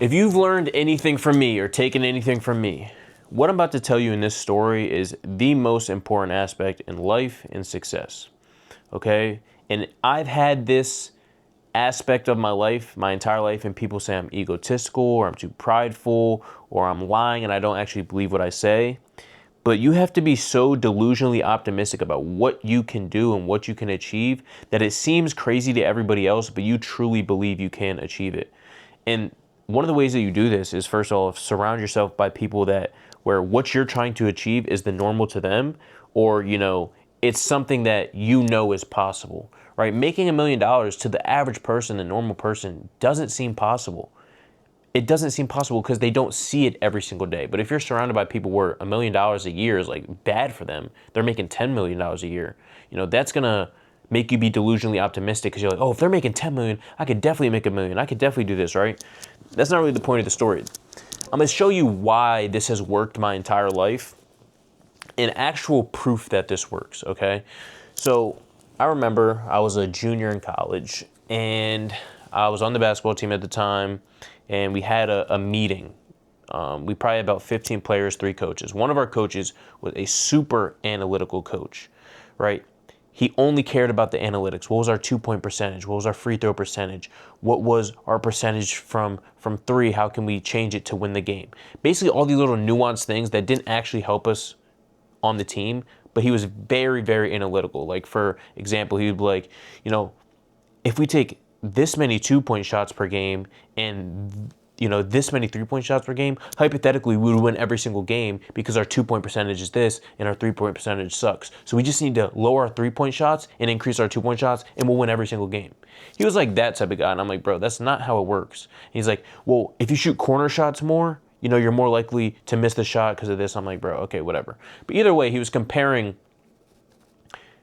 If you've learned anything from me or taken anything from me, what I'm about to tell you in this story is the most important aspect in life and success. Okay? And I've had this aspect of my life, my entire life, and people say I'm egotistical or I'm too prideful or I'm lying and I don't actually believe what I say. But you have to be so delusionally optimistic about what you can do and what you can achieve that it seems crazy to everybody else, but you truly believe you can achieve it. And one of the ways that you do this is, first of all, surround yourself by people that where what you're trying to achieve is the normal to them, or it's something that is possible, right? Making $1 million to the average person, the normal person, doesn't seem possible. It doesn't seem possible because they don't see it every single day. But if you're surrounded by people where $1 million a year is like bad for them, they're making $10 million a year. That's gonna make you be delusionally optimistic because you're like, oh, if they're making 10 million, I could definitely make 1 million. I could definitely do this, right? That's not really the point of the story. I'm gonna show you why this has worked my entire life and actual proof that this works, okay? So I remember I was a junior in college and I was on the basketball team at the time, and we had a meeting. We probably had about 15 players, 3 coaches. One of our coaches was a super analytical coach, right? He only cared about the analytics. What was our 2-point percentage? What was our free throw percentage? What was our percentage from three? How can we change it to win the game? Basically, all these little nuanced things that didn't actually help us on the team, but he was very, very analytical. Like, for example, he would be like, if we take this many 2-point shots per game and this many 3-point shots per game, hypothetically we would win every single game because our 2-point percentage is this and our 3-point percentage sucks. So we just need to lower our 3-point shots and increase our 2-point shots and we'll win every single game. He was like that type of guy, and I'm like, bro, that's not how it works. And he's like, well, if you shoot corner shots more, you're more likely to miss the shot because of this. I'm like, bro, okay, whatever. But either way, he was comparing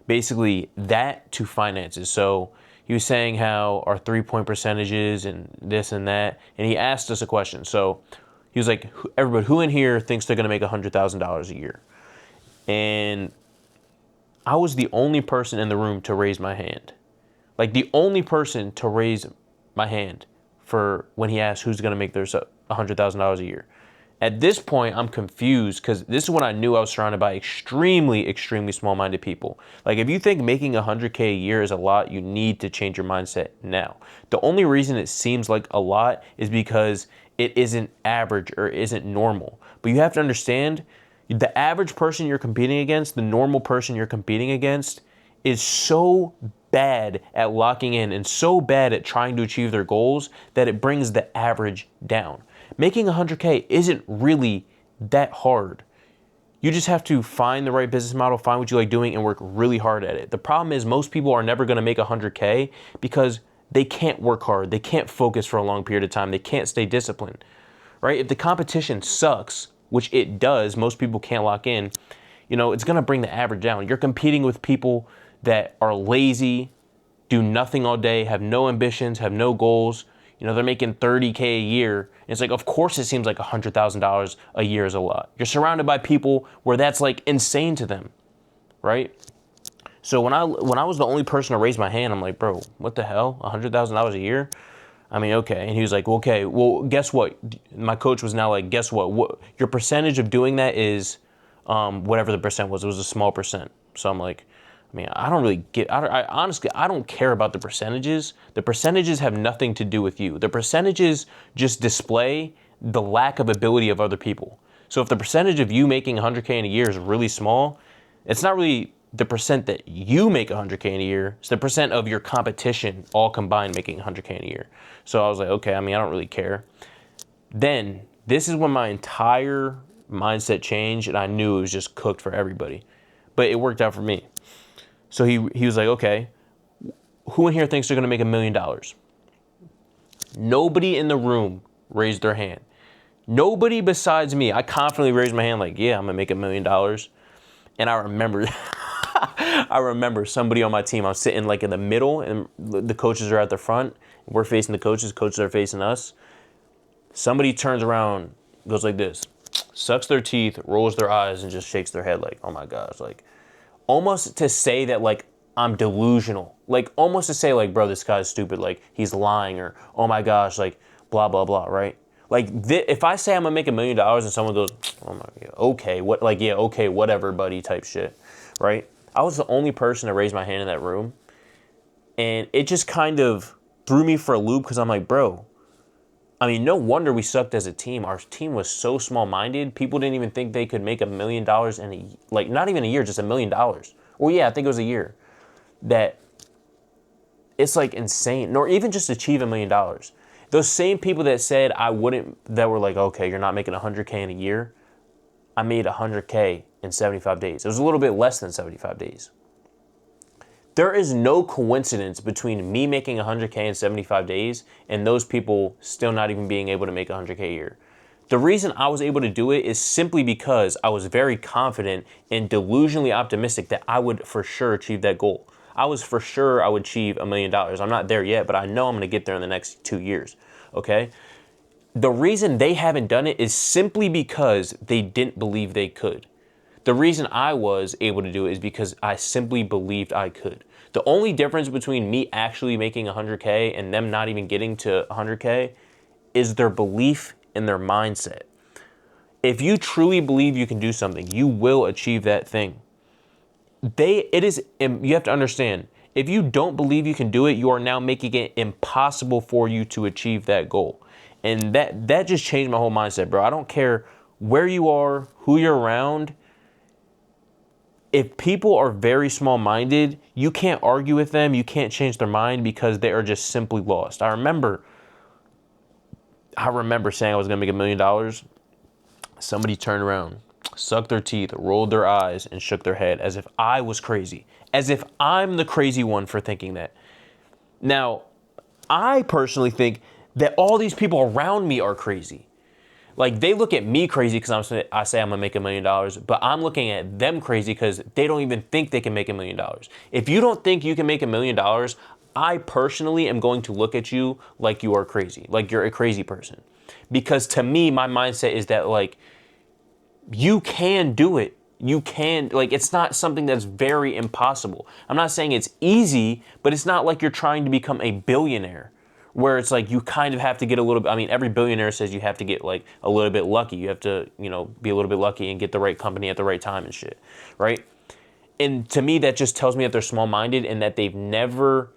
basically that to finances. So he was saying how our 3-point percentages and this and that, and he asked us a question. So he was like, everybody, who in here thinks they're going to make $100,000 a year? And I was the only person in the room to raise my hand. Like, the only person to raise my hand for when he asked who's going to make their $100,000 a year. At this point, I'm confused because this is when I knew I was surrounded by extremely, extremely small-minded people. Like, if you think making $100K a year is a lot, you need to change your mindset now. The only reason it seems like a lot is because it isn't average or isn't normal. But you have to understand, the average person you're competing against, the normal person you're competing against, is so bad at locking in and so bad at trying to achieve their goals that it brings the average down. Making $100K isn't really that hard. You just have to find the right business model, find what you like doing, and work really hard at it. The problem is most people are never going to make $100K because they can't work hard. They can't focus for a long period of time. They can't stay disciplined, right? If the competition sucks, which it does, most people can't lock in, it's going to bring the average down. You're competing with people that are lazy, do nothing all day, have no ambitions, have no goals. They're making $30K a year. And it's like, of course it seems like $100,000 a year is a lot. You're surrounded by people where that's like insane to them, right? So when I was the only person to raise my hand, I'm like, bro, what the hell? $100,000 a year? I mean, okay. And he was like, well, okay, well, guess what? My coach was now like, guess what? Your percentage of doing that is whatever the percent was. It was a small percent. So I'm like, I don't really honestly, I don't care about the percentages. The percentages have nothing to do with you. The percentages just display the lack of ability of other people. So if the percentage of you making $100K in a year is really small, it's not really the percent that you make $100K in a year. It's the percent of your competition all combined making $100K in a year. So I was like, okay, I don't really care. Then this is when my entire mindset changed and I knew it was just cooked for everybody. But it worked out for me. So he was like, okay, who in here thinks they're going to make $1 million? Nobody in the room raised their hand. Nobody besides me. I confidently raised my hand like, yeah, I'm going to make $1 million. And I remember somebody on my team, I'm sitting like in the middle and the coaches are at the front. We're facing the coaches are facing us. Somebody turns around, goes like this, sucks their teeth, rolls their eyes, and just shakes their head like, oh my gosh, like, almost to say that, like, I'm delusional. Like, almost to say, like, bro, this guy's stupid. Like, he's lying, or, oh my gosh, like, blah, blah, blah, right? If I say I'm gonna make $1,000,000 and someone goes, oh my God, okay, what, like, yeah, okay, whatever, buddy, type shit, right? I was the only person to raise my hand in that room. And it just kind of threw me for a loop because I'm like, bro, I mean, no wonder we sucked as a team. Our team was so small-minded. People didn't even think they could make $1,000,000 not even a year, just $1,000,000. Well, yeah, I think it was a year. That it's like insane, nor even just achieve $1,000,000. Those same people that said I wouldn't, that were like, okay, you're not making 100K in a year. I made 100K in 75 days. It was a little bit less than 75 days. There is no coincidence between me making 100K in 75 days and those people still not even being able to make 100K a year. The reason I was able to do it is simply because I was very confident and delusionally optimistic that I would for sure achieve that goal. I was for sure I would achieve $1,000,000. I'm not there yet, but I know I'm going to get there in the next 2 years, okay? The reason they haven't done it is simply because they didn't believe they could. The reason I was able to do it is because I simply believed I could. The only difference between me actually making 100K and them not even getting to 100K is their belief in their mindset. If you truly believe you can do something, you will achieve that thing. You have to understand, if you don't believe you can do it, you are now making it impossible for you to achieve that goal. And that just changed my whole mindset, bro. I don't care where you are, who you're around. If people are very small-minded, you can't argue with them. You can't change their mind because they are just simply lost. I remember saying I was going to make $1,000,000. Somebody turned around, sucked their teeth, rolled their eyes, and shook their head as if I was crazy. As if I'm the crazy one for thinking that. Now, I personally think that all these people around me are crazy. Like, they look at me crazy because I say I'm going to make $1,000,000, but I'm looking at them crazy because they don't even think they can make $1,000,000. If you don't think you can make $1,000,000, I personally am going to look at you like you are crazy, like you're a crazy person. Because to me, my mindset is that, like, you can do it. You can, like, it's not something that's very impossible. I'm not saying it's easy, but it's not like you're trying to become a billionaire, where it's like you kind of have to get a little bit, I mean, every billionaire says you have to get like a little bit lucky. You have to, be a little bit lucky and get the right company at the right time and shit, right? And to me, that just tells me that they're small-minded and that they've never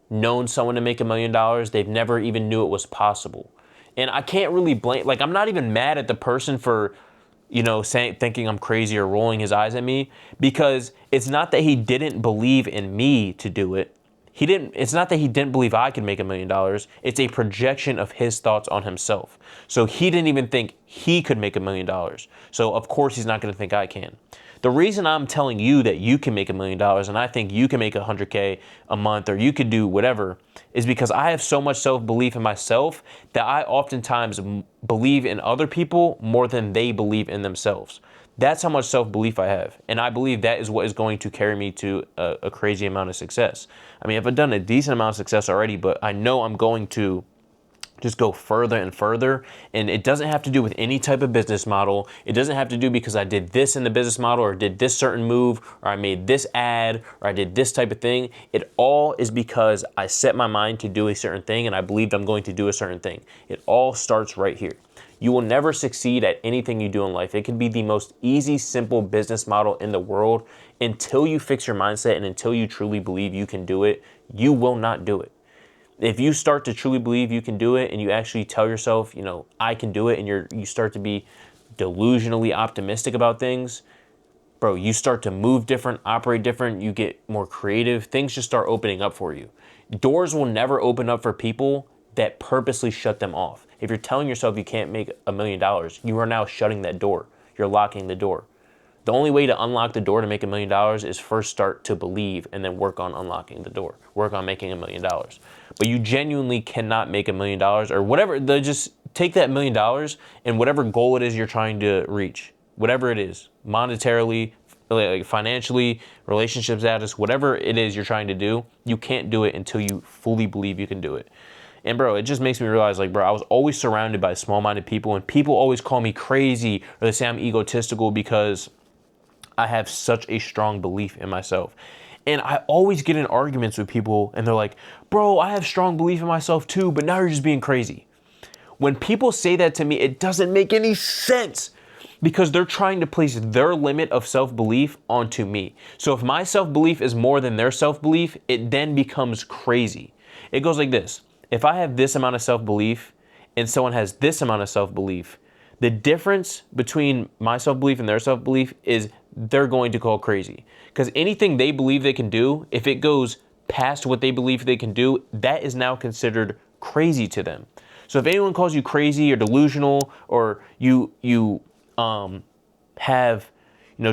known someone to make $1,000,000. They've never even knew it was possible. And I can't really blame, like, I'm not even mad at the person for, thinking I'm crazy or rolling his eyes at me, because it's not that he didn't believe in me to do it. It's not that he didn't believe I could make $1,000,000. It's a projection of his thoughts on himself. So he didn't even think he could make $1,000,000. So of course he's not going to think I can. The reason I'm telling you that you can make $1,000,000 and I think you can make 100K a month or you could do whatever is because I have so much self-belief in myself that I oftentimes believe in other people more than they believe in themselves. That's how much self-belief I have. And I believe that is what is going to carry me to a crazy amount of success. I mean, I've done a decent amount of success already, but I know I'm going to just go further and further. And it doesn't have to do with any type of business model. It doesn't have to do because I did this in the business model or did this certain move or I made this ad or I did this type of thing. It all is because I set my mind to do a certain thing and I believed I'm going to do a certain thing. It all starts right here. You will never succeed at anything you do in life. It can be the most easy, simple business model in the world. Until you fix your mindset and until you truly believe you can do it, you will not do it. If you start to truly believe you can do it and you actually tell yourself, I can do it, and you start to be delusionally optimistic about things, bro, you start to move different, operate different, you get more creative, things just start opening up for you. Doors will never open up for people that purposely shut them off. If you're telling yourself you can't make $1,000,000, you are now shutting that door. You're locking the door. The only way to unlock the door to make $1,000,000 is first start to believe and then work on unlocking the door. Work on making $1,000,000. But you genuinely cannot make $1,000,000 or whatever. Just take that $1,000,000 and whatever goal it is you're trying to reach, whatever it is, monetarily, like financially, relationship status, whatever it is you're trying to do, you can't do it until you fully believe you can do it. And bro, it just makes me realize, like, bro, I was always surrounded by small-minded people and people always call me crazy or they say I'm egotistical because I have such a strong belief in myself. And I always get in arguments with people and they're like, bro, I have strong belief in myself too, but now you're just being crazy. When people say that to me, it doesn't make any sense because they're trying to place their limit of self-belief onto me. So if my self-belief is more than their self-belief, it then becomes crazy. It goes like this. If I have this amount of self-belief and someone has this amount of self-belief, the difference between my self-belief and their self-belief is they're going to call crazy. Because anything they believe they can do, if it goes past what they believe they can do, that is now considered crazy to them. So if anyone calls you crazy or delusional, or you have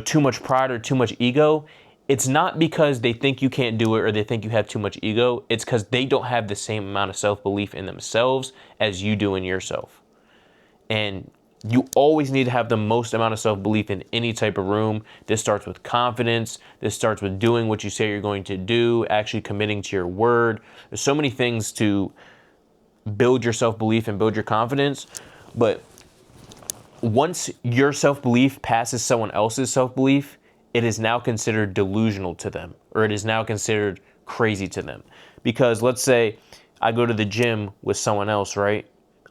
too much pride or too much ego, it's not because they think you can't do it or they think you have too much ego. It's because they don't have the same amount of self-belief in themselves as you do in yourself. And you always need to have the most amount of self-belief in any type of room. This starts with confidence. This starts with doing what you say you're going to do, actually committing to your word. There's so many things to build your self-belief and build your confidence. But once your self-belief passes someone else's self-belief, it is now considered delusional to them, or it is now considered crazy to them. Because let's say I go to the gym with someone else, right?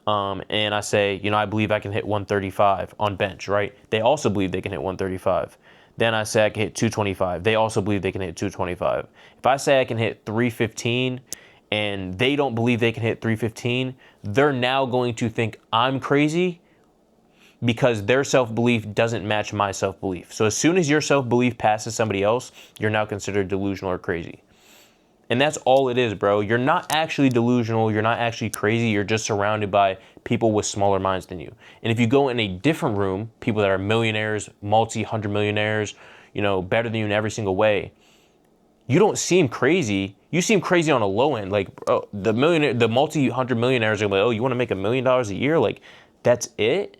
And I say, I believe I can hit 135 on bench, right? They also believe they can hit 135. Then I say I can hit 225. They also believe they can hit 225. If I say I can hit 315 and they don't believe they can hit 315, they're now going to think I'm crazy because their self-belief doesn't match my self-belief. So as soon as your self-belief passes somebody else, you're now considered delusional or crazy. And that's all it is, bro. You're not actually delusional. You're not actually crazy. You're just surrounded by people with smaller minds than you. And if you go in a different room, people that are millionaires, multi-hundred millionaires, better than you in every single way, you don't seem crazy. You seem crazy on a low end. Like, bro, the multi-hundred millionaires are like, oh, you want to make $1 million a year? Like, that's it?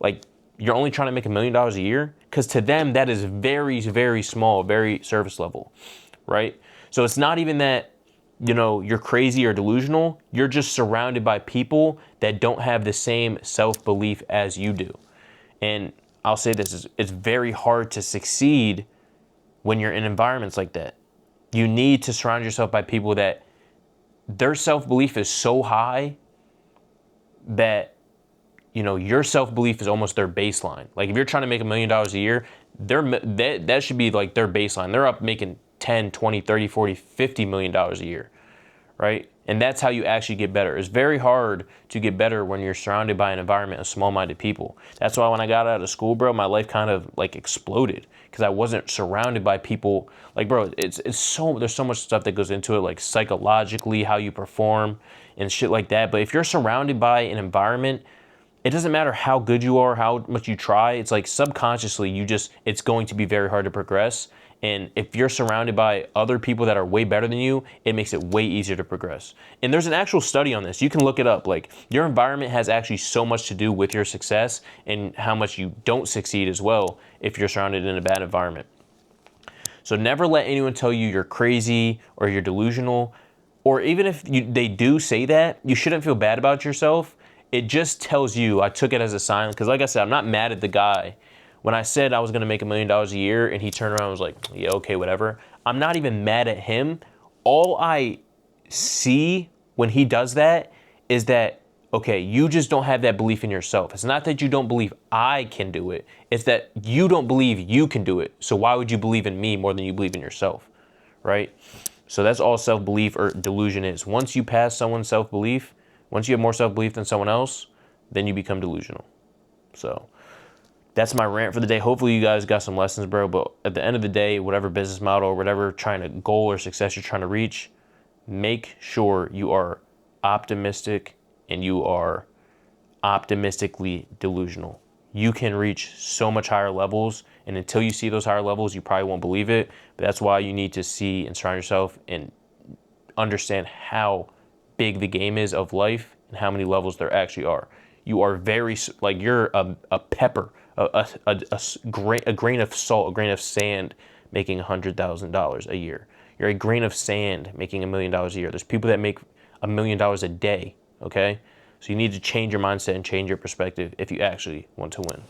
Like, you're only trying to make $1 million a year? Because to them, that is very, very small, very surface level, right? So it's not even that, you're crazy or delusional. You're just surrounded by people that don't have the same self-belief as you do. And I'll say this, it's very hard to succeed when you're in environments like that. You need to surround yourself by people that their self-belief is so high that, your self-belief is almost their baseline. Like if you're trying to make $1 million a year, that should be like their baseline. They're up making 10, 20, 30, 40, 50 million dollars a year, right? And that's how you actually get better. It's very hard to get better when you're surrounded by an environment of small-minded people. That's why when I got out of school, bro, my life kind of like exploded because I wasn't surrounded by people. Like, bro, there's so much stuff that goes into it, like psychologically, how you perform and shit like that. But if you're surrounded by an environment, it doesn't matter how good you are, how much you try. It's like subconsciously, it's going to be very hard to progress. And if you're surrounded by other people that are way better than you, it makes it way easier to progress. And there's an actual study on this. You can look it up. Like, your environment has actually so much to do with your success and how much you don't succeed as well if you're surrounded in a bad environment. So never let anyone tell you you're crazy or you're delusional. Or even if they do say that, you shouldn't feel bad about yourself. It just tells you, I took it as a sign, because like I said, I'm not mad at the guy. When I said I was going to make $1 million a year and he turned around and was like, yeah, okay, whatever. I'm not even mad at him. All I see when he does that is that, okay, you just don't have that belief in yourself. It's not that you don't believe I can do it. It's that you don't believe you can do it. So why would you believe in me more than you believe in yourself, right? So that's all self-belief or delusion is. Once you pass someone's self-belief, once you have more self-belief than someone else, then you become delusional. So that's my rant for the day. Hopefully you guys got some lessons, bro. But at the end of the day, whatever business model or whatever goal or success you're trying to reach, make sure you are optimistic and you are optimistically delusional. You can reach so much higher levels, and until you see those higher levels, you probably won't believe it. But that's why you need to see and surround yourself and understand how big the game is of life and how many levels there actually are. You are you're a pepper, a grain of salt, a grain of sand making $100,000 a year. You're a grain of sand making $1 million a year. There's people that make $1 million a day, okay? So you need to change your mindset and change your perspective if you actually want to win.